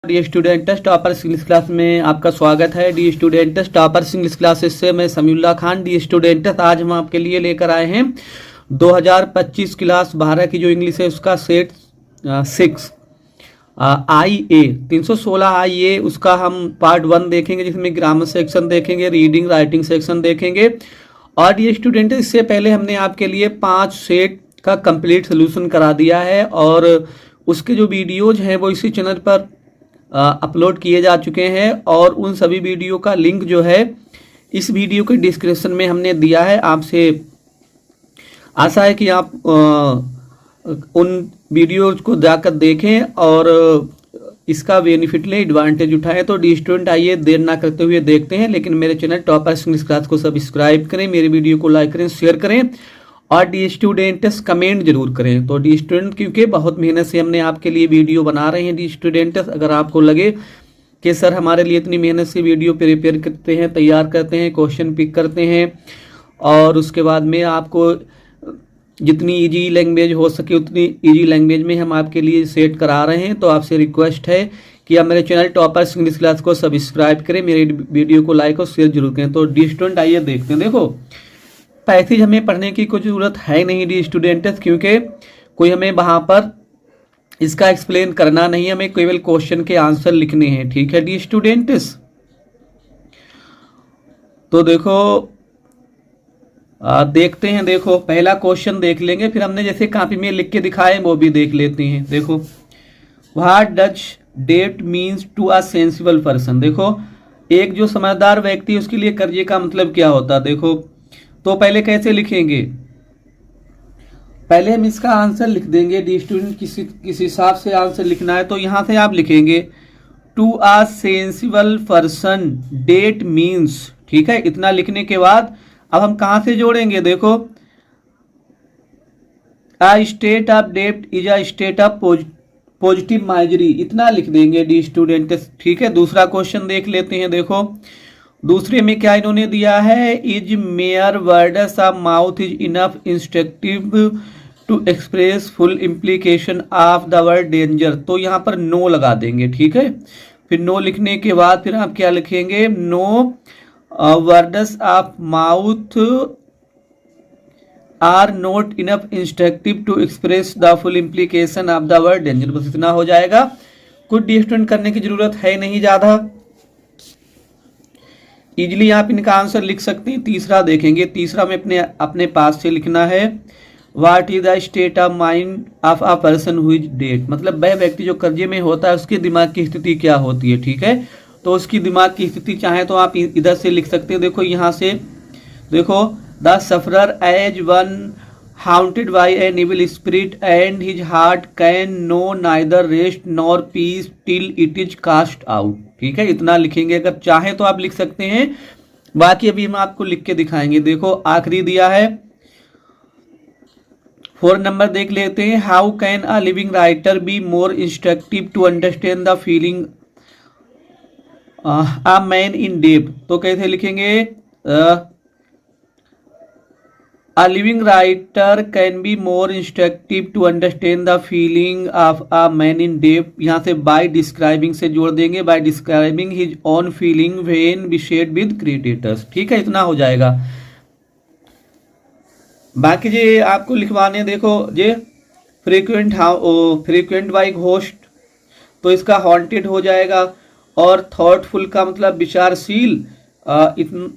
D students toppers English class में आपका स्वागत है। Dear students toppers English classes से मैं समीउल्लाह खान। डी स्टूडेंट्स आज हम आपके लिए लेकर आए हैं 2025 क्लास 12 की जो इंग्लिश है उसका सेट 6 IA 316 IA उसका हम पार्ट 1 देखेंगे, जिसमें ग्रामर सेक्शन देखेंगे, रीडिंग राइटिंग सेक्शन देखेंगे। और ये स्टूडेंट इससे पहले हमने आपके लिए 5 सेट का कंप्लीट सोल्यूशन करा दिया है और उसके जो वीडियोज हैं वो इसी चैनल पर अपलोड किए जा चुके हैं और उन सभी वीडियो का लिंक जो है इस वीडियो के डिस्क्रिप्शन में हमने दिया है। आपसे आशा है कि आप उन वीडियोज को जाकर देखें और इसका बेनिफिट लें, एडवांटेज उठाएं। तो डी स्टूडेंट आइए देर ना करते हुए देखते हैं, लेकिन मेरे चैनल टॉपर्स इंग्लिश क्लास को सब्सक्राइब करें, मेरे वीडियो को लाइक करें, शेयर करें और डी स्टूडेंट्स कमेंट जरूर करें। तो डी स्टूडेंट क्योंकि बहुत मेहनत से हमने आपके लिए वीडियो बना रहे हैं। डी स्टूडेंट्स अगर आपको लगे कि सर हमारे लिए इतनी मेहनत से वीडियो प्रिपेयर करते हैं, तैयार करते हैं, क्वेश्चन पिक करते हैं और उसके बाद में आपको जितनी इजी लैंग्वेज हो सके उतनी इजी लैंग्वेज में हम आपके लिए सेट करा रहे हैं, तो आपसे रिक्वेस्ट है कि आप मेरे चैनल टॉपर्स इंग्लिश क्लास को सब्सक्राइब करें, मेरे वीडियो को लाइक और शेयर जरूर करें। तो डी स्टूडेंट आइए देखते हैं। देखो पैसेज हमें पढ़ने की कोई ज़रूरत है नहीं डी स्टूडेंट्स, क्योंकि कोई हमें वहाँ पर इसका एक्सप्लेन करना नहीं है, हमें केवल क्वेश्चन के आंसर लिखने हैं। ठीक है डी स्टूडेंट्स, तो देखो देखते हैं। देखो पहला क्वेश्चन देख लेंगे, फिर हमने जैसे कॉपी में लिख के दिखाए वो भी देख लेते हैं। देखो what does debt means to a sensible person. देखो एक जो समझदार व्यक्ति है उसके लिए कर्जे का मतलब क्या होता है। देखो तो पहले कैसे लिखेंगे, पहले हम इसका आंसर लिख देंगे। डी स्टूडेंट किस हिसाब से आंसर लिखना है, तो यहां से आप लिखेंगे to a sensible person debt means. ठीक है, इतना लिखने के बाद अब हम कहां से जोड़ेंगे। देखो a state of debt is a state of positive misery, इतना लिख देंगे डी स्टूडेंट। ठीक है, दूसरा क्वेश्चन देख लेते हैं। देखो दूसरे में क्या इन्होंने दिया है, is mere words of mouth is enough instructive to express full implication of the word danger, तो यहाँ पर नो लगा देंगे। ठीक है, फिर नो लिखने के बाद फिर आप क्या लिखेंगे, no words of mouth are not enough instructive to express the full implication of the word danger. बस इतना हो जाएगा, कुछ डिस्टेंट करने की जरूरत है नहीं ज्यादा, इजिली आप इनका आंसर लिख सकते हैं। तीसरा देखेंगे, तीसरा में अपने पास से लिखना है what is the state of mind of a person who is debt, मतलब वह व्यक्ति जो कर्जे में होता है उसके दिमाग की स्थिति क्या होती है। ठीक है, तो उसकी दिमाग की स्थिति चाहे तो आप इधर से लिख सकते हैं। देखो यहाँ से देखो the sufferer as one haunted by an evil spirit and his heart can know neither rest nor peace till it is cast out. ठीक है, इतना लिखेंगे, अगर चाहे तो आप लिख सकते हैं, बाकी अभी हम आपको लिख के दिखाएंगे। देखो आखिरी दिया है 4 नंबर देख लेते हैं, how can a living writer be more instructive to understand the feeling a man in debt, तो कैसे लिखेंगे, A living writer can be more instructive to understand the feeling of a man in debt, यहाँ से by describing से जोड़ देंगे, by describing his own feeling when we shared with creditors। ठीक है, इतना हो जाएगा। बाकी जे आपको लिखवाने, देखो जे फ्रीक्वेंट बाई घोस्ट, तो इसका हॉन्टेड हो जाएगा और थॉटफुल का मतलब विचारशील,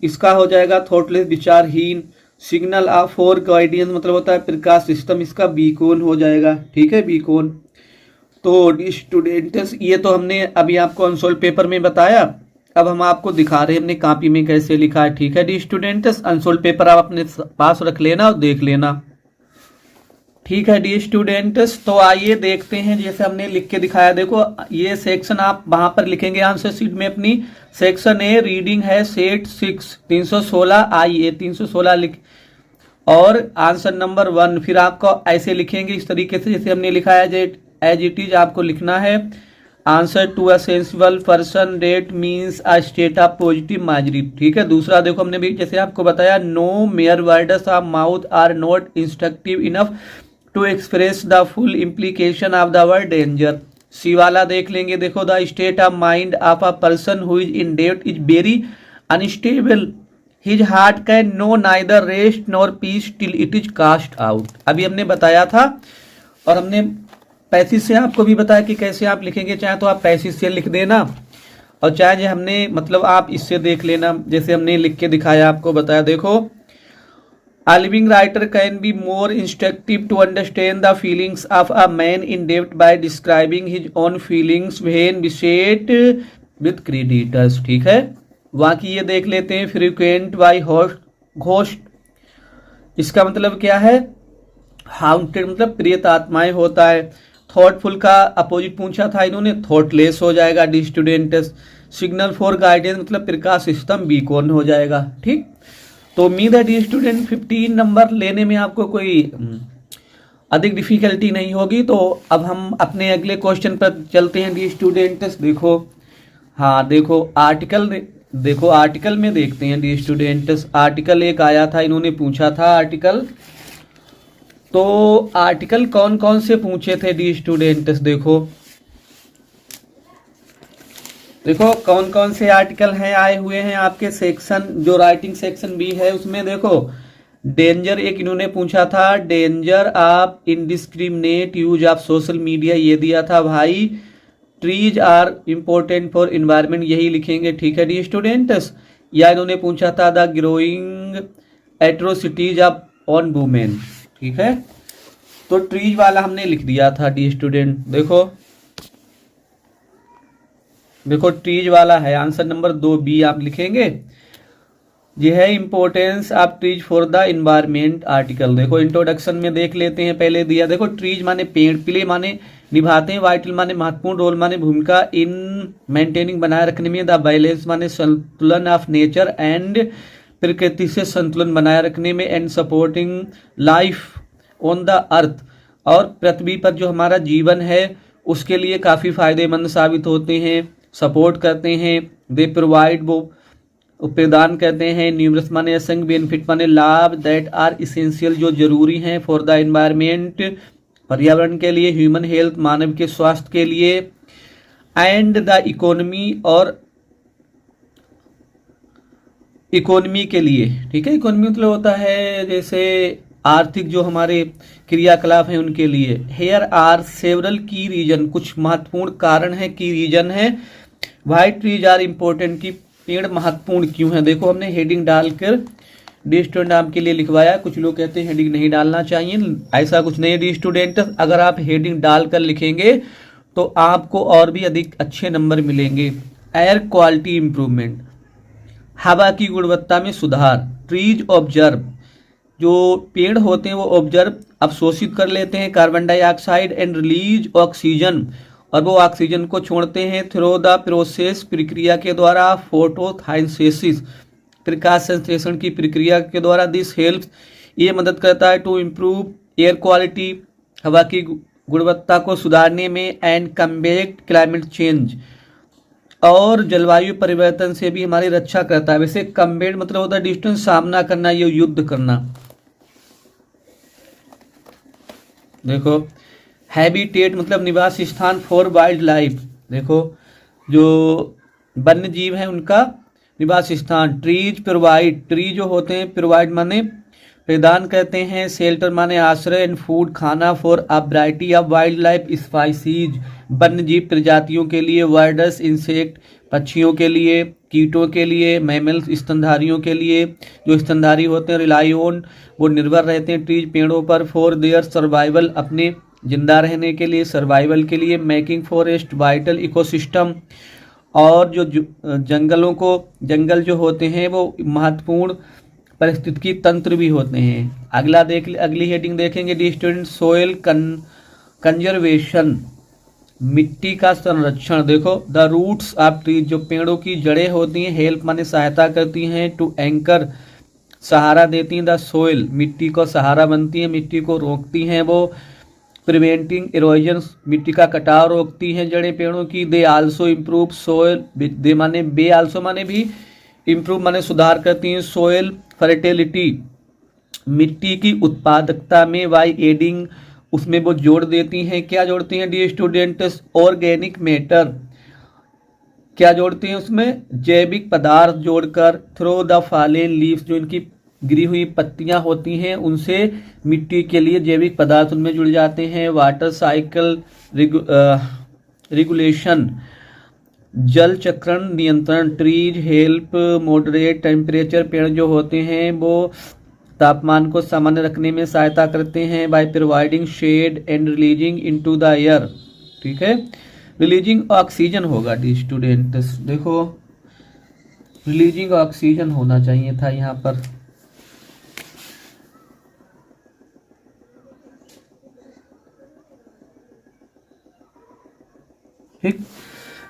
इसका हो जाएगा थॉटलेस विचारहीन। सिग्नल ऑफ फॉर गाइडेंस मतलब होता है प्रकाश सिस्टम, इसका बीकॉन हो जाएगा। ठीक है, बीकॉन। तो स्टूडेंट्स ये तो हमने अभी आपको अनसोल्व पेपर में बताया, अब हम आपको दिखा रहे हैं हमने कॉपी में कैसे लिखा है। ठीक है डी स्टूडेंट्स, अनसोल्व पेपर आप अपने पास रख लेना और देख लेना। ठीक है डी स्टूडेंट्स, तो आइए देखते हैं जैसे हमने लिख के दिखाया। देखो ये सेक्शन आप वहां पर लिखेंगे आंसर शीट में अपनी, सेक्शन ए रीडिंग है सेट 6 316 IA 316 लिख और आंसर नंबर 1, फिर आपको ऐसे लिखेंगे इस तरीके से जैसे हमने लिखा है, एज इट इज आपको लिखना है answer to a sensible person debt means a state of positive misery. ठीक है, दूसरा देखो हमने भी जैसे आपको बताया, no mere words of mouth are not instructive enough to express the full implication of the word danger. C वाला देख लेंगे। देखो the state of mind of a person who is in debt is very unstable, his heart can know neither rest nor peace till it is cast out. अभी हमने बताया था और हमने पैसिव से आपको भी बताया कि कैसे आप लिखेंगे, चाहे तो आप पैसिव से लिख देना और चाहे हमने मतलब आप इससे देख लेना, जैसे हमने लिख के दिखाया आपको बताया। देखो A living writer can be more instructive to understand the feelings of a man in debt by describing his own feelings when beset with creditors। ठीक है, बाकी ये देख लेते हैं। फ्रीक्वेंट बाई घोस्ट, इसका मतलब क्या है? हाउंटेड मतलब प्रियत आत्माएं होता है। थॉटफुल का अपोजिट पूछा था इन्होंने, थॉटलेस हो जाएगा D students. Signal for guidance मतलब प्रकाश स्तंभ बीकॉन हो जाएगा। ठीक, तो उम्मीद है डी स्टूडेंट 15 नंबर लेने में आपको कोई अधिक डिफिकल्टी नहीं होगी। तो अब हम अपने अगले क्वेश्चन पर चलते हैं डी स्टूडेंट्स। देखो हाँ, देखो आर्टिकल, देखो आर्टिकल में देखते हैं डी स्टूडेंट्स। आर्टिकल एक आया था, इन्होंने पूछा था आर्टिकल। तो आर्टिकल कौन कौन से पूछे थे डी स्टूडेंट्स? देखो कौन कौन से आर्टिकल हैं आए हुए हैं आपके सेक्शन, जो राइटिंग सेक्शन भी है उसमें। देखो डेंजर एक इन्होंने पूछा था, danger of indiscriminate use of social media, ये दिया था भाई। Trees are important for environment, यही लिखेंगे। ठीक है डी स्टूडेंट्स। या इन्होंने पूछा था the growing atrocities of on women. ठीक है, तो ट्रीज वाला हमने लिख दिया था डी स्टूडेंट। देखो ट्रीज वाला है, आंसर नंबर 2 आप लिखेंगे। ये है importance of trees for the environment article. देखो इंट्रोडक्शन में देख लेते हैं, पहले दिया देखो ट्रीज माने पेड़, प्ले माने निभाते हैं, वाइटल माने महत्वपूर्ण, रोल माने भूमिका इन मेंटेनिंग बनाए रखने में, द बैलेंस माने संतुलन ऑफ नेचर एंड प्रकृति से संतुलन बनाए रखने में, and supporting life on the earth, और पृथ्वी पर जो हमारा जीवन है उसके लिए काफ़ी फायदेमंद साबित होते हैं, सपोर्ट करते हैं। दे प्रोवाइड, वो प्रदान करते हैं। न्यूमरस माने असंख्य, बेनिफिट माने लाभ, दैट आर इसेंशियल जो जरूरी हैं, फॉर द एनवायरमेंट पर्यावरण के लिए, ह्यूमन हेल्थ मानव के स्वास्थ्य के लिए, एंड द इकोनॉमी और इकोनॉमी के लिए। ठीक है, इकोनॉमी मतलब होता है जैसे आर्थिक जो हमारे क्रियाकलाप हैं उनके लिए। हेयर आर सेवरल की रीजन, कुछ महत्वपूर्ण कारण है, की रीजन है। वाई ट्रीज आर इम्पोर्टेंट, की पेड़ महत्वपूर्ण क्यों है। देखो हमने हेडिंग डालकर डी स्टूडेंट आपके लिए लिखवाया। कुछ लोग कहते हैं हेडिंग नहीं डालना चाहिए, ऐसा कुछ नहीं है डी स्टूडेंट। अगर आप हेडिंग डालकर लिखेंगे तो आपको और भी अधिक अच्छे नंबर मिलेंगे। एयर क्वालिटी इंप्रूवमेंट, हवा की गुणवत्ता में सुधार। ट्रीज ऑब्जर्व, जो पेड़ होते हैं वो ऑब्जर्व अवशोषित कर लेते हैं carbon dioxide and release oxygen, और वो ऑक्सीजन को छोड़ते हैं थ्रू द प्रोसेस, प्रक्रिया के द्वारा। फोटोसिंथेसिस, प्रकाश संश्लेषण की प्रक्रिया के द्वारा। दिस हेल्प्स, ये मदद करता है टू इम्प्रूव एयर क्वालिटी, हवा की गुणवत्ता को सुधारने में, एंड कम्बैट क्लाइमेट चेंज, और जलवायु परिवर्तन से भी हमारी रक्षा करता है। वैसे कम्बैट मतलब होता है डिस्टेंस, सामना करना, ये युद्ध करना। देखो हैबिटेट मतलब निवास स्थान फॉर वाइल्ड लाइफ, देखो जो वन्य जीव है उनका निवास स्थान। ट्रीज प्रोवाइड, ट्री जो होते हैं प्रोवाइड माने प्रदान करते हैं, शेल्टर माने आश्रय, एंड फूड खाना, for a variety of wild life species, वन्य जीव प्रजातियों के लिए। वर्डस इंसेक्ट, पक्षियों के लिए, कीटों के लिए। मैमल्स, स्तनधारियों के लिए, जो स्तनधारी होते हैं। रिलाई ऑन, वो निर्भर रहते हैं ट्रीज पेड़ों पर। फॉर देयर सर्वाइवल, अपने जिंदा रहने के लिए, सर्वाइवल के लिए। मेकिंग फॉरेस्ट वाइटल इकोसिस्टम, और जो जंगलों को, जंगल जो होते हैं वो महत्वपूर्ण पारिस्थितिकी तंत्र भी होते हैं। अगला अगली हेडिंग देखेंगे डी स्टूडेंट, सोयल कंजर्वेशन, मिट्टी का संरक्षण। देखो द रूट्स ऑफ ट्रीज, जो पेड़ों की जड़ें होती हैं। हेल्प माने सहायता करती हैं। टू एंकर, सहारा देती हैं। द सोयल, मिट्टी को सहारा बनती हैं, मिट्टी को रोकती हैं वो। प्रिवेंटिंग इरोजन, मिट्टी का कटाव रोकती हैं जड़ें पेड़ों की। दे आल्सो इम्प्रूव सोयल, दे माने बे आल्सो माने भी, इम्प्रूव माने सुधार करती हैं सोयल फर्टिलिटी, मिट्टी की उत्पादकता में। बाई एडिंग उसमें वो जोड़ देती हैं। क्या जोड़ती हैं डियर स्टूडेंट्स? Organic matter. क्या जोड़ती हैं उसमें? जैविक पदार्थ जोड़कर। थ्रो द फॉलन लीव्स, जो इनकी गिरी हुई पत्तियां होती हैं उनसे मिट्टी के लिए जैविक पदार्थ उनमें जुड़ जाते हैं। वाटर साइकिल रेगुलेशन, जल चक्रण नियंत्रण। ट्रीज हेल्प मॉडरेट टेम्परेचर, पेड़ जो होते हैं वो तापमान को सामान्य रखने में सहायता करते हैं by providing shade and releasing into the air. ठीक है, रिलीजिंग ऑक्सीजन होगा डी स्टूडेंट्स, देखो रिलीजिंग ऑक्सीजन होना चाहिए था यहाँ पर। ठीक,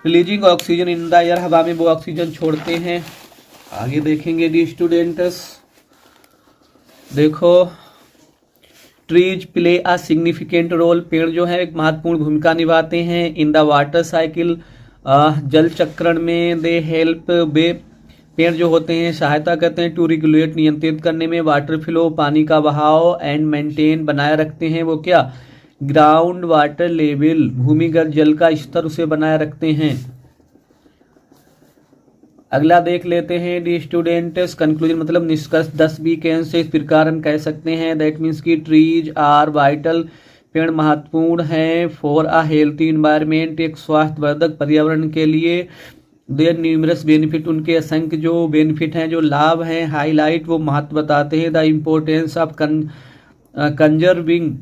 releasing oxygen in the air, हवा में वो ऑक्सीजन छोड़ते हैं। आगे देखेंगे डी स्टूडेंट्स, देखो trees play a significant role, पेड़ जो है एक महत्वपूर्ण भूमिका निभाते हैं। इन द वाटर साइकिल, जल चक्रण में। दे हेल्प, वे पेड़ जो होते हैं सहायता करते हैं टू रेगुलेट, नियंत्रित करने में। वाटर फ्लो, पानी का बहाव। एंड मेंटेन, बनाए रखते हैं वो क्या? ग्राउंड वाटर लेवल, भूमिगत जल का स्तर उसे बनाए रखते हैं। अगला देख लेते हैं डी स्टूडेंट्स, कंक्लूजन मतलब निष्कर्ष 10 बी कैन से इस प्रकार हम कह सकते हैं। दैट मीन्स की ट्रीज आर वाइटल, पेड़ महत्वपूर्ण हैं। फॉर अ हेल्थी इन्वायरमेंट, एक स्वास्थ्यवर्धक पर्यावरण के लिए। देयर न्यूमरस बेनिफिट, उनके असंख्य जो बेनिफिट हैं, जो लाभ हैं। हाईलाइट, वो महत्व बताते हैं। द इम्पोर्टेंस ऑफ कंजर्विंग,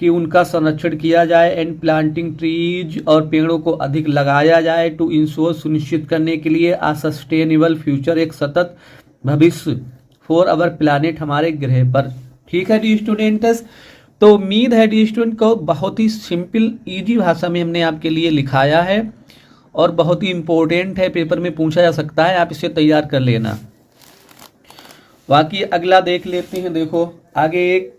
कि उनका संरक्षण किया जाए। एंड प्लांटिंग ट्रीज, और पेड़ों को अधिक लगाया जाए। टू इंश्योर, सुनिश्चित करने के लिए। आ सस्टेनेबल फ्यूचर, एक सतत भविष्य। फॉर अवर प्लानेट, हमारे ग्रह पर। ठीक है डी स्टूडेंट्स, तो उम्मीद है डी स्टूडेंट को बहुत ही सिंपल इजी भाषा में हमने आपके लिए लिखाया है और बहुत ही इंपॉर्टेंट है, पेपर में पूछा जा सकता है, आप इसे तैयार कर लेना। बाकी अगला देख लेते हैं, देखो आगे एक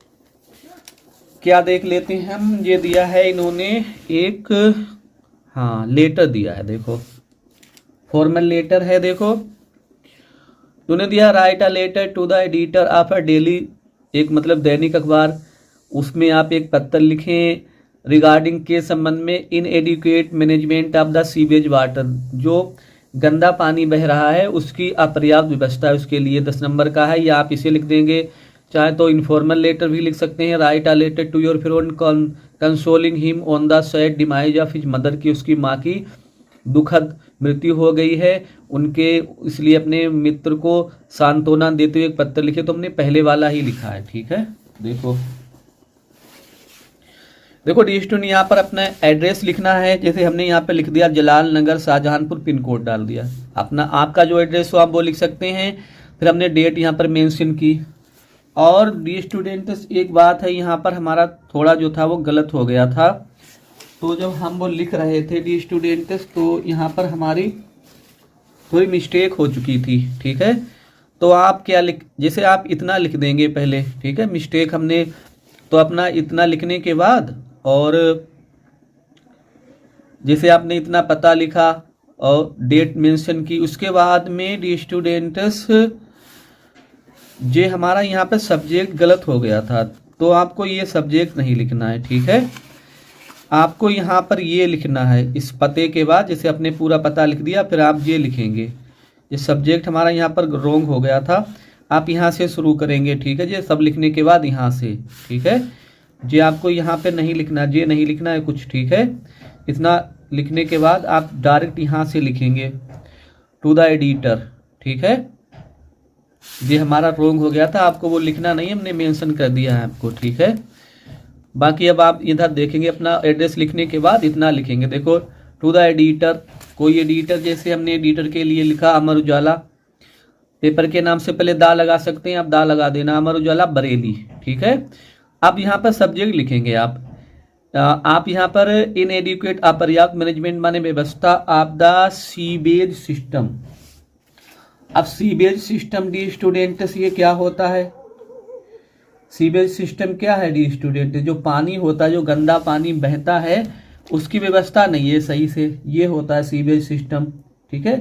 क्या देख लेते हैं हम। ये दिया है इन्होंने एक, हाँ लेटर दिया है, देखो फॉर्मल लेटर है। देखो तूने दिया write a letter to the editor of a daily, एक मतलब दैनिक अखबार, उसमें आप एक पत्र लिखें रिगार्डिंग के संबंध में। Inadequate management of the sewage water, जो गंदा पानी बह रहा है उसकी अपर्याप्त व्यवस्था है, उसके लिए 10 नंबर का है, या आप इसे लिख देंगे। चाहे तो इनफॉर्मल लेटर भी लिख सकते हैं। Write a letter to your friend consoling him on the sad demise of his mother, की उसकी माँ की दुखद मृत्यु हो गई है उनके, इसलिए अपने मित्र को सांत्वना देते हुए एक पत्र लिखे। तो हमने पहले वाला ही लिखा है। ठीक है, देखो देखो डी स्टूडेंट, यहाँ पर अपना एड्रेस लिखना है। जैसे हमने यहाँ पर लिख दिया जलाल नगर शाहजहानपुर, पिन कोड डाल दिया अपना, आपका जो एड्रेस हो आप वो लिख सकते हैं। फिर हमने डेट यहाँ पर मेंशन की। और डी स्टूडेंट्स एक बात है, यहाँ पर हमारा थोड़ा जो था वो गलत हो गया था। तो जब हम वो लिख रहे थे डी स्टूडेंट्स, तो यहाँ पर हमारी थोड़ी मिस्टेक हो चुकी थी। ठीक है, तो आप क्या लिख, जैसे आप इतना लिख देंगे पहले। ठीक है, मिस्टेक हमने तो अपना इतना लिखने के बाद, और जैसे आपने इतना पता लिखा और डेट मेंशन की, उसके बाद में डी स्टूडेंट्स जे हमारा यहाँ पे सब्जेक्ट गलत हो गया था। तो आपको ये सब्जेक्ट नहीं लिखना है। ठीक है, आपको यहाँ पर ये लिखना है इस पते के बाद, जैसे अपने पूरा पता लिख दिया फिर आप ये लिखेंगे। ये सब्जेक्ट हमारा यहाँ पर रॉन्ग हो गया था, आप यहाँ से शुरू करेंगे। ठीक है, ये सब लिखने के बाद यहाँ से। ठीक है, जे आपको यहाँ पे नहीं लिखना, जे नहीं लिखना है कुछ। ठीक है, इतना लिखने के बाद आप डायरेक्ट यहाँ से लिखेंगे टू द एडिटर। ठीक है, ये हमारा रॉन्ग हो गया था, आपको वो लिखना नहीं, हमने मेंशन कर दिया है आपको। ठीक है, बाकी अब आप इधर देखेंगे अपना एड्रेस लिखने के बाद इतना लिखेंगे। देखो टू द एडिटर, कोई एडिटर, जैसे हमने एडिटर के लिए लिखा अमर उजाला, पेपर के नाम से पहले दा लगा सकते हैं, आप दा लगा देना, अमर उजाला बरेली। ठीक है, अब यहाँ पर सब्जेक्ट लिखेंगे आप यहाँ पर इनएडिक्वेट, अपर्याप्त, मैनेजमेंट माने व्यवस्था, ऑफ द सीवेज सिस्टम। अब सीवेज सिस्टम डी स्टूडेंट्स ये क्या होता है? सीवेज सिस्टम क्या है डी स्टूडेंट? जो पानी होता है, जो गंदा पानी बहता है उसकी व्यवस्था नहीं है सही से, ये होता है सीवेज सिस्टम। ठीक है,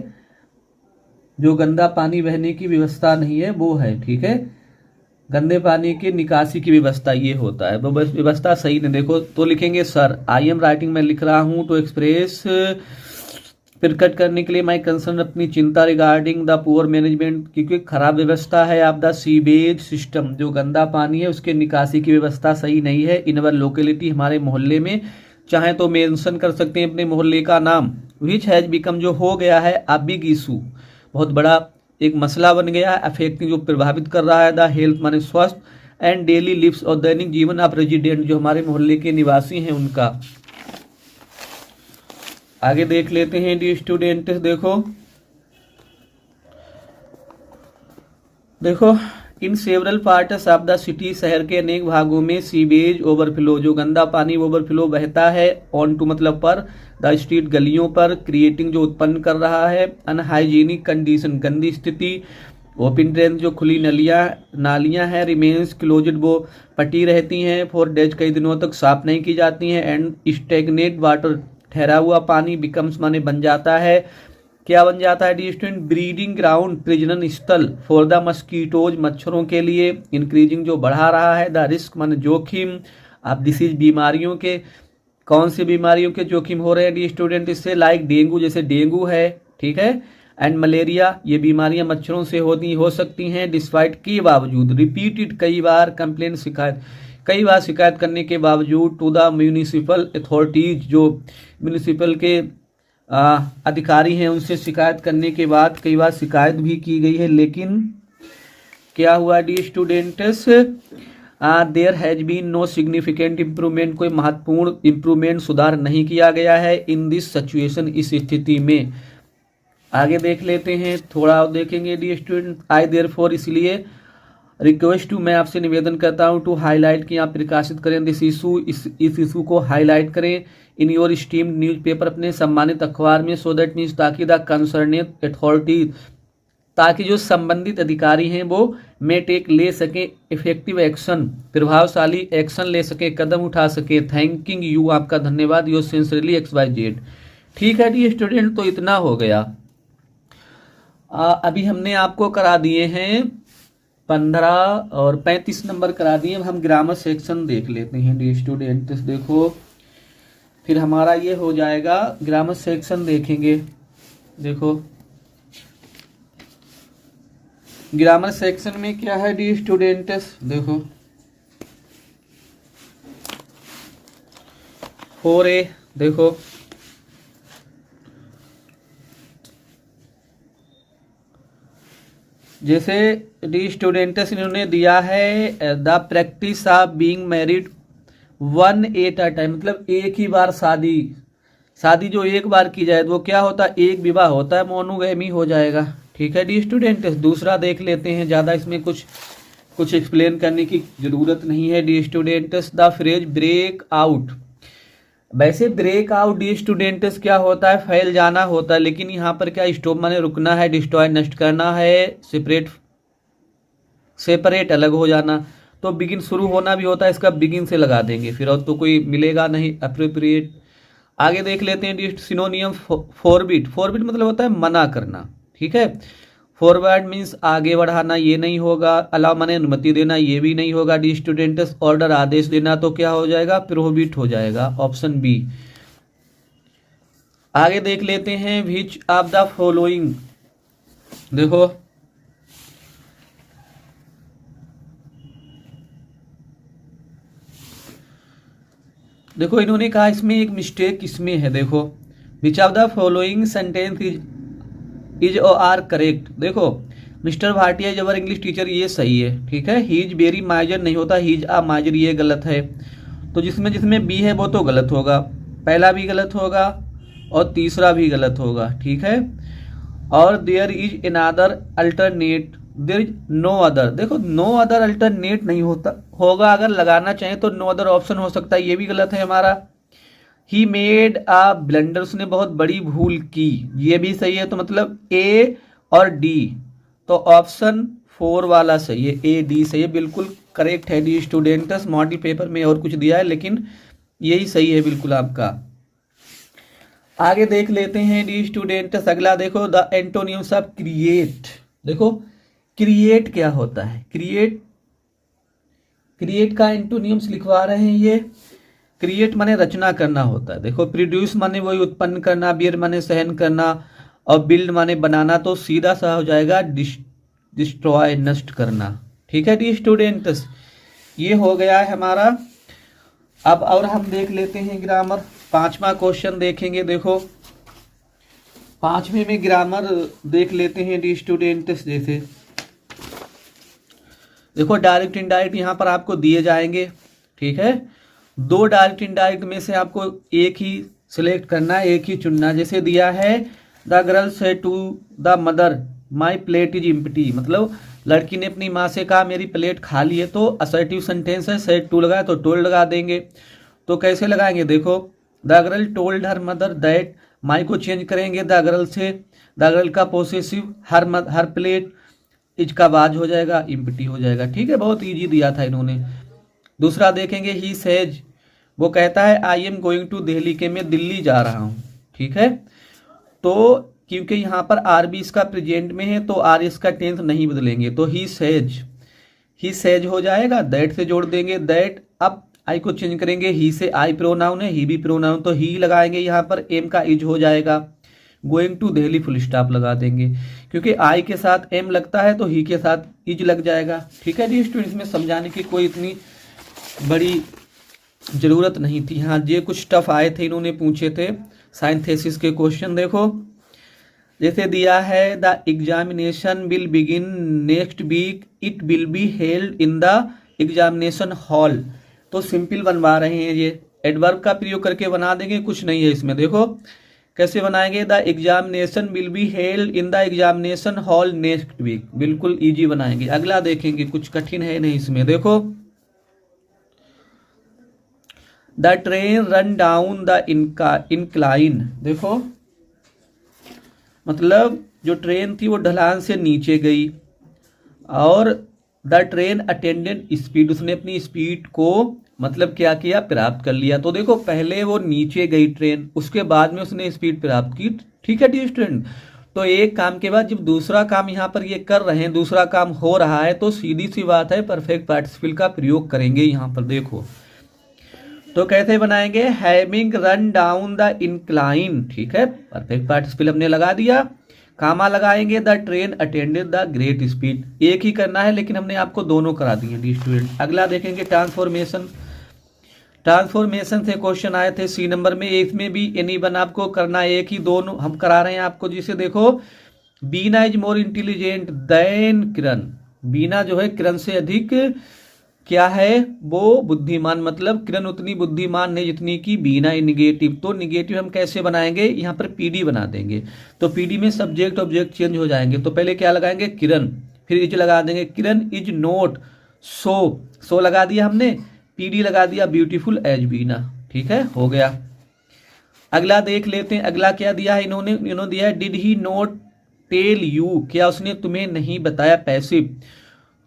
जो गंदा पानी बहने की व्यवस्था नहीं है वो है। ठीक है, गंदे पानी की निकासी की व्यवस्था ये होता है। वो व्यवस्था सही नहीं, देखो तो लिखेंगे सर आई एम राइटिंग, मैं लिख रहा हूँ टू एक्सप्रेस प्रकट करने के लिए माई कंसर्न, अपनी चिंता रिगार्डिंग द पुअर मैनेजमेंट, क्योंकि खराब व्यवस्था है आप द सीवेज सिस्टम, जो गंदा पानी है उसके निकासी की व्यवस्था सही नहीं है इन अवर लोकेलिटी, हमारे मोहल्ले में। चाहे तो मेंशन कर सकते हैं अपने मोहल्ले का नाम, विच हैज बिकम, जो हो गया है अ बिग इशू, बहुत बड़ा एक मसला बन गया है, अफेक्टिंग जो प्रभावित कर रहा है, द हेल्थ माने स्वास्थ्य, एंड डेली लिव्स और दैनिक जीवन ऑफ रेजिडेंट, जो हमारे मोहल्ले के निवासी हैं उनका। आगे देख लेते हैं डी स्टूडेंट, देखो in several parts of the city, शहर के अनेक भागों में सीवेज ओवरफ्लो, जो गंदा पानी ओवरफ्लो बहता है, ऑन टू मतलब पर, द स्ट्रीट गलियों पर, क्रिएटिंग जो उत्पन्न कर रहा है, अनहाइजीनिक कंडीशन गंदी स्थिति, ओपन ड्रेन जो खुली नालियां हैं, रिमेन्स क्लोज्ड वो पटी रहती हैं, फॉर डेज कई दिनों तक साफ नहीं की जाती हैं, एंड स्टेगनेट वाटर ठहरा हुआ पानी, बिकम्स माने बन जाता है, क्या बन जाता है डी स्टूडेंट, ब्रीडिंग ग्राउंड प्रजनन स्थल फॉर द मस्कीटोज, मच्छरों के लिए, इंक्रीजिंग जो बढ़ा रहा है, द रिस्क माने जोखिम, आप डिसीज बीमारियों के, कौन सी बीमारियों के जोखिम हो रहे हैं डी स्टूडेंट इससे, लाइक डेंगू, जैसे डेंगू है, ठीक है, एंड मलेरिया, ये बीमारियां मच्छरों से हो सकती हैं, डिस्पाइट के बावजूद, रिपीटेड कई बार, कंप्लेन शिकायत कई बार शिकायत करने के बावजूद, टू द म्यूनिसिपल अथॉरिटीज, जो म्यूनिसिपल के अधिकारी हैं उनसे शिकायत करने के बाद कई बार शिकायत भी की गई है, लेकिन क्या हुआ dear students, there has been no significant improvement, कोई महत्वपूर्ण इम्प्रूवमेंट सुधार नहीं किया गया है इन दिस सिचुएशन, इस स्थिति में। आगे देख लेते हैं, थोड़ा देखेंगे डी स्टूडेंट, आई देयरफॉर, इसलिए रिक्वेस्ट टू, मैं आपसे निवेदन करता हूं, टू हाईलाइट कि आप प्रकाशित करें दिस इशू, इस इशू को हाईलाइट करें इन योर स्टीम्ड न्यूज़पेपर, अपने सम्मानित अखबार में, सो दैट मीन्स ताकि द कंसर्नेड अथॉरिटीज, ताकि जो संबंधित अधिकारी हैं वो मे टेक ले सके इफेक्टिव एक्शन, प्रभावशाली एक्शन ले सके, कदम उठा सके, थैंकिंग यू, आपका धन्यवाद, योर सिंसियरली XYZ। ठीक है डी स्टूडेंट, तो इतना हो गया। अभी हमने आपको करा दिए हैं 15 और 35 नंबर करा दिए, अब हम ग्रामर सेक्शन देख लेते हैं डी स्टूडेंट, देखो फिर हमारा ये हो जाएगा, ग्रामर सेक्शन देखेंगे। देखो ग्रामर सेक्शन में क्या है डी स्टूडेंट्स, देखो 4A, देखो जैसे डी स्टूडेंट्स इन्होंने दिया है the practice of being married one at a time, मतलब एक ही बार शादी जो एक बार की जाए वो क्या होता है, एक विवाह होता है, मोनोगैमी हो जाएगा। ठीक है डी स्टूडेंट्स, दूसरा देख लेते हैं, ज़्यादा इसमें कुछ एक्सप्लेन करने की जरूरत नहीं है dear students, the phrase break out, वैसे ब्रेक आउट डी स्टूडेंट्स क्या होता है, फैल जाना होता है, लेकिन यहाँ पर क्या स्टॉप माने रुकना है, डिस्ट्रॉय नष्ट करना है, सेपरेट अलग हो जाना, तो बिगिन शुरू होना भी होता है, इसका बिगिन से लगा देंगे फिर, और तो कोई मिलेगा नहीं, अप्रोप्रिएट। आगे देख लेते हैं सिनोनियम, फॉरबिड मतलब होता है मना करना, ठीक है, फॉरवर्ड मीन्स आगे बढ़ाना, ये नहीं होगा, अलाउ माने अनुमति देना, ये भी नहीं होगा डी स्टूडेंट्स, ऑर्डर आदेश देना, तो क्या हो जाएगा, प्रोहिबिट हो जाएगा, ऑप्शन बी। आगे देख लेते हैं, विच ऑफ द फॉलोइंग, देखो इन्होंने कहा इसमें एक मिस्टेक इसमें है, देखो which of the following sentence is और आर करेक्ट, देखो मिस्टर भाटिया जबर इंग्लिश टीचर, ये सही है, ठीक है, ही इज वेरी माइजर नहीं होता, ही इज आ माइजर, ये गलत है, तो जिसमें बी है वो तो गलत होगा, पहला भी गलत होगा और तीसरा भी गलत होगा, ठीक है, और there is another alternate, there is no other, देखो नो अदर अल्टरनेट नहीं होगा, अगर लगाना चाहें तो नो अदर ऑप्शन हो सकता है, ये भी गलत है हमारा। ही मेड आ ब्लंडर, उसने बहुत बड़ी भूल की, ये भी सही है, तो मतलब ए और डी, तो ऑप्शन 4 वाला सही है, ए डी सही है, बिल्कुल करेक्ट है डी स्टूडेंट्स। मॉडल पेपर में और कुछ दिया है लेकिन यही सही है बिल्कुल आपका। आगे देख लेते हैं डी स्टूडेंट्स, अगला देखो द एंटोनिम्स ऑफ क्रिएट, देखो क्रिएट क्या होता है, क्रिएट क्रिएट का एंटोनियम्स लिखवा रहे हैं ये। क्रिएट माने रचना करना होता है। देखो प्रोड्यूस माने वही उत्पन्न करना, बियर माने सहन करना, और बिल्ड माने बनाना, तो सीधा सा हो जाएगा डिस्ट्रॉय नष्ट करना। ठीक है डी स्टूडेंट्स, ये हो गया है हमारा। अब और हम देख लेते हैं ग्रामर। 5वां क्वेश्चन देखेंगे। देखो 5वें में ग्रामर देख लेते हैं डी स्टूडेंट्स। जैसे देखो डायरेक्ट इनडायरेक्ट यहाँ पर आपको दिए जाएंगे। ठीक है, 2 डायरेक्ट इनडायरेक्ट में से आपको एक ही सिलेक्ट करना है, एक ही चुनना। जैसे दिया है the girl says to the mother my plate is empty, मतलब लड़की ने अपनी माँ से कहा मेरी प्लेट खाली है, तो असर्टिव सेंटेंस है, सेड टू लगाए तो टोल्ड लगा देंगे। तो कैसे लगाएंगे, देखो the girl told her mother that, my को चेंज करेंगे द गर्ल से, द गर्ल का पोसेसिव, हर प्लेट, इज का बाज हो जाएगा, एम्प्टी हो जाएगा। ठीक है, बहुत इजी दिया था इन्होंने। दूसरा देखेंगे ही सेज, वो कहता है I am going to Delhi, के मैं दिल्ली जा रहा हूँ। ठीक है, तो क्योंकि यहाँ पर आर बी इसका प्रेजेंट में है तो आर इसका टेंस नहीं बदलेंगे, तो ही सेज हो जाएगा, दैट से जोड़ देंगे दैट। अब आई को चेंज करेंगे, ही से आई प्रोनाउन है, ही भी प्रोनाउन, तो ही लगाएंगे यहाँ पर, एम का इज हो जाएगा, going to Delhi full stop लगा देंगे, क्योंकि आई के साथ एम लगता है तो ही के साथ इज लग जाएगा। ठीक है जी स्टूडेंट्स, में समझाने की कोई इतनी बड़ी जरूरत नहीं थी। हाँ, ये कुछ टफ आए थे, इन्होंने पूछे थे साइंथेसिस के क्वेश्चन। देखो जैसे दिया है the examination will begin next week, it will be held in the examination hall, तो सिंपल बनवा रहे हैं, ये एडवर्ब का प्रयोग करके बना देंगे, कुछ नहीं है इसमें। देखो कैसे बनाएंगे, the examination will be held in the examination hall next week, बिल्कुल इजी बनाएंगे। अगला देखेंगे, कुछ कठिन है नहीं इसमें। देखो the train run down the incline, देखो मतलब जो ट्रेन थी वो ढलान से नीचे गई, और द ट्रेन अटेंडेंट स्पीड, उसने अपनी स्पीड को मतलब क्या किया, प्राप्त कर लिया। तो देखो पहले वो नीचे गई ट्रेन, उसके बाद में उसने स्पीड प्राप्त की। ठीक है डी स्टूडेंट, तो एक काम के बाद जब दूसरा काम यहाँ पर ये कर रहे हैं, दूसरा काम हो रहा है, तो सीधी सी बात है परफेक्ट पार्टिसिपल का प्रयोग करेंगे यहाँ पर। देखो तो कैसे बनाएंगे, having run down the incline. ठीक है, परफेक्ट पार्टिसिपल हमने लगा दिया, कामा लगाएंगे the train attended the great speed. एक ही करना है लेकिन हमने आपको दोनों करा दिए डी स्टूडेंट। अगला देखेंगे ट्रांसफॉर्मेशन। ट्रांसफॉर्मेशन से क्वेश्चन आए थे सी नंबर में, इसमें भी एनी वन आपको करना है, एक ही दोनों हम करा रहे हैं आपको। जिसे देखो बीना इज मोर इंटेलिजेंट देन किरण, बीना जो है किरण से अधिक क्या है, वो बुद्धिमान, मतलब किरण उतनी बुद्धिमान नहीं जितनी की बीना है। निगेटिव, तो निगेटिव हम कैसे बनाएंगे, यहाँ पर पीडी बना देंगे, तो पीडी में सब्जेक्ट ऑब्जेक्ट चेंज हो जाएंगे। तो पहले क्या लगाएंगे, किरण, फिर इज लगा देंगे, किरण इज नोट सो लगा दिया हमने, पीडी लगा दिया ब्यूटीफुल एज बीना। ठीक है, हो गया। अगला देख लेते हैं, अगला क्या दिया है इन्होंने दिया है did he not tell you, क्या उसने तुम्हें नहीं बताया, पैसिव।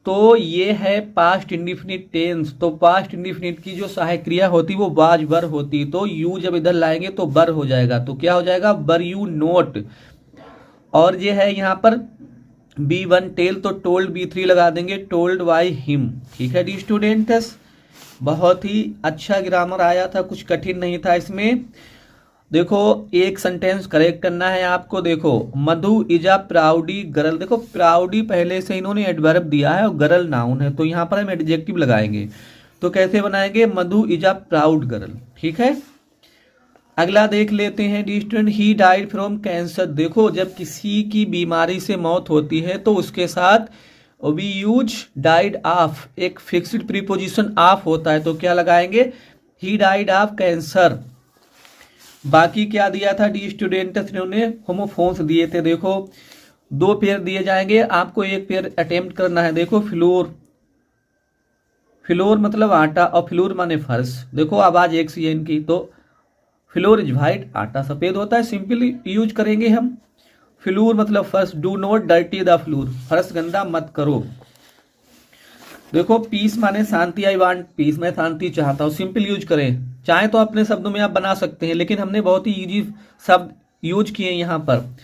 तो ये है पास्ट इंडिफिनिट टेंस, तो पास्ट इंडिफिनिट की जो सहायक क्रिया होती वो वाज वर होती, तो यू जब इधर लाएंगे तो बर हो जाएगा, तो क्या हो जाएगा, बर यू नोट। और ये है यहाँ पर B1 टेल, तो टोल्ड B3 लगा देंगे, टोल्ड बाय हिम। ठीक है डी स्टूडेंट्स, बहुत ही अच्छा ग्रामर आया था, कुछ कठिन नहीं था इसमें। देखो एक सेंटेंस करेक्ट करना है आपको। देखो मधु इज अ प्राउडी गर्ल, देखो प्राउडी पहले से इन्होंने एडवर्ब दिया है और गर्ल नाउन है, तो यहाँ पर हम एडजेक्टिव लगाएंगे। तो कैसे बनाएंगे, मधु इज अ प्राउड गर्ल। ठीक है, अगला देख लेते हैं dear student, he died from cancer. देखो जब किसी की बीमारी से मौत होती है तो उसके साथ वी यूज डाइड ऑफ, एक फिक्स्ड प्रीपोजिशन ऑफ होता है, तो क्या लगाएंगे, ही डाइड ऑफ कैंसर। बाकी क्या दिया था डी स्टूडेंट्स, इन्होंने होमोफोन्स दिए थे। देखो 2 पेयर दिए जाएंगे, आपको एक पेयर अटेम्प्ट करना है। देखो फ्लोर मतलब आटा, और फ्लोर माने फर्श। देखो आवाज एक सी है इनकी, तो फ्लोर इज व्हाइट, आटा सफेद होता है, सिंपली यूज करेंगे हम। फ्लोर मतलब फर्श, do not dirty the floor, फर्श गंदा मत करो। देखो पीस माने शांति, आई वांट पीस, मैं शांति चाहता हूँ, सिंपल यूज करें। चाहे तो अपने शब्दों में आप बना सकते हैं, लेकिन हमने बहुत ही इजी शब्द यूज किए यहाँ पर।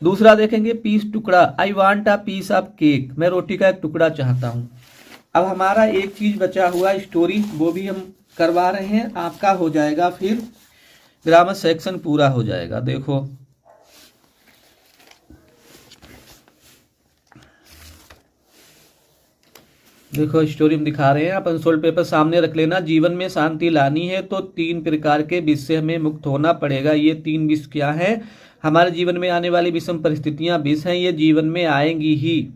दूसरा देखेंगे पीस टुकड़ा, I want a piece of cake, मैं रोटी का एक टुकड़ा चाहता हूँ। अब हमारा एक चीज बचा हुआ स्टोरी, वो भी हम करवा रहे हैं, आपका हो जाएगा फिर ग्रामर सेक्शन पूरा हो जाएगा। देखो स्टोरी में दिखा रहे हैं, आप अनसोल्ड पेपर सामने रख लेना। जीवन में शांति लानी है तो 3 प्रकार के विष से हमें मुक्त होना पड़ेगा। ये 3 विष क्या है? हमारे जीवन में आने वाली विषम परिस्थितियां विष हैं, ये जीवन में आएंगी ही।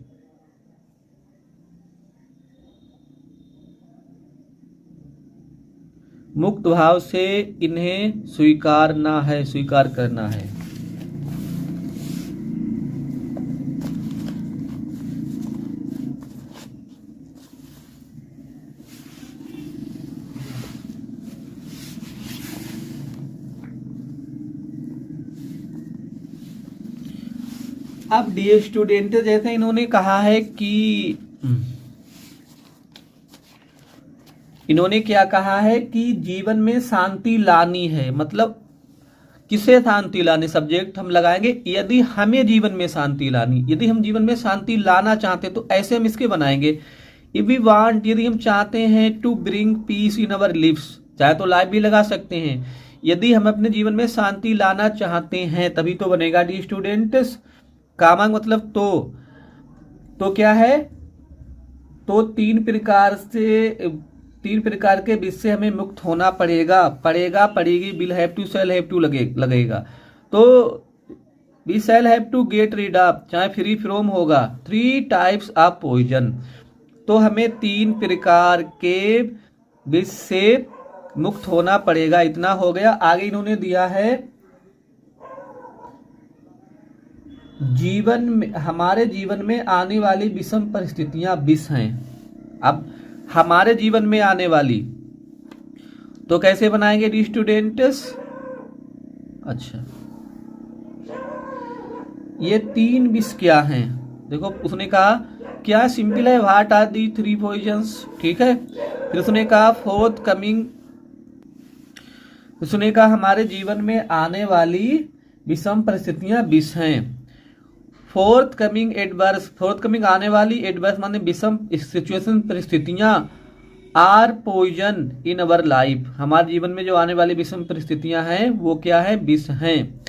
मुक्त भाव से इन्हें स्वीकारना है, स्वीकार करना है। अब डियर स्टूडेंट, जैसे इन्होंने कहा है कि इन्होंने क्या कहा है कि जीवन में शांति लानी है, मतलब किसे शांति लानी, सब्जेक्ट हम लगाएंगे यदि हमें जीवन में शांति लानी। यदि हम जीवन में शांति लाना चाहते तो ऐसे हम इसके बनाएंगे, इफ वी वांट, यदि हम चाहते हैं to bring peace in our lives, चाहे तो लाइफ भी लगा सकते हैं। यदि हम अपने जीवन में शांति लाना चाहते हैं तभी तो बनेगा डी स्टूडेंट्स। कामांग मतलब तो क्या है? तो 3 प्रकार के विष से हमें मुक्त होना पड़ेगा, पड़ेगी, will have to, shall have to लगेगा। तो we shall have to get rid of, चाहे फ्री फ्रॉम होगा, 3 टाइप्स ऑफ पॉइजन। तो हमें 3 प्रकार के विष से मुक्त होना पड़ेगा, इतना हो गया। आगे इन्होंने दिया है जीवन में, हमारे जीवन में आने वाली विषम परिस्थितियां विष हैं। अब हमारे जीवन में आने वाली तो कैसे बनाएंगे डी स्टूडेंट्स? अच्छा, ये 3 विष क्या हैं? देखो उसने कहा क्या सिंपल है, व्हाट आर दी 3 पॉइजन्स, ठीक है। फिर उसने कहा फोर्थ कमिंग, उसने कहा हमारे जीवन में आने वाली विषम परिस्थितियां विष हैं। Forthcoming adverse, forthcoming आने वाली, एडवर्स माने विषम सिचुएशन, परिस्थितियां, are poison in our life, हमारे जीवन में जो आने वाली विषम परिस्थितियां हैं वो क्या है? विष हैं।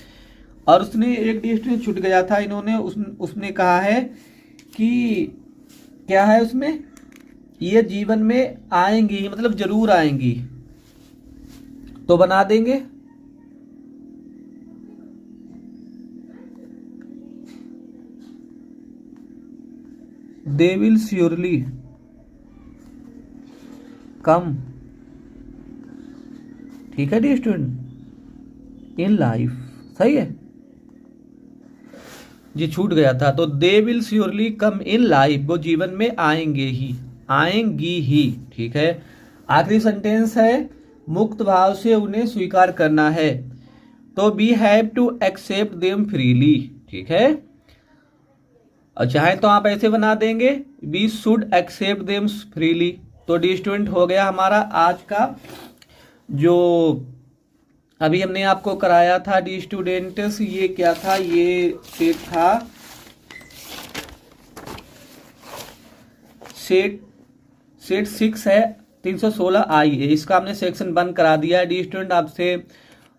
और उसने एक डिस्ट्रिक्ट छूट गया था, इन्होंने उसने कहा है कि क्या है उसमें, ये जीवन में आएंगी, मतलब जरूर आएंगी, तो बना देंगे। They will surely come, ठीक है डी स्टूडेंट, इन लाइफ, सही है जी, छूट गया था। तो they will surely come in life, वो जीवन में आएंगी ही, ठीक है। आखिरी सेंटेंस है मुक्त भाव से उन्हें स्वीकार करना है, तो we have to accept them freely, ठीक है। और चाहे तो आप ऐसे बना देंगे, we should accept them freely. तो डी स्टूडेंट हो गया हमारा आज का जो अभी हमने आपको कराया था डी स्टूडेंट्स, ये क्या था? ये सेट था, सेट 6 है, 316 आई है। इसका हमने सेक्शन 1 करा दिया है डी स्टूडेंट। आपसे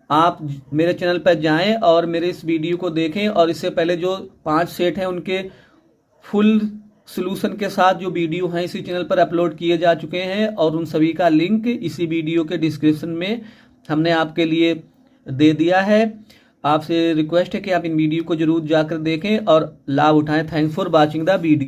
आप मेरे चैनल पर जाएं और मेरे इस वीडियो को देखें, और इससे पहले जो 5 सेट हैं उनके फुल सॉल्यूशन के साथ जो वीडियो हैं इसी चैनल पर अपलोड किए जा चुके हैं, और उन सभी का लिंक इसी वीडियो के डिस्क्रिप्शन में हमने आपके लिए दे दिया है। आपसे रिक्वेस्ट है कि आप इन वीडियो को जरूर जाकर देखें और लाभ उठाएं। Thanks for watching the video.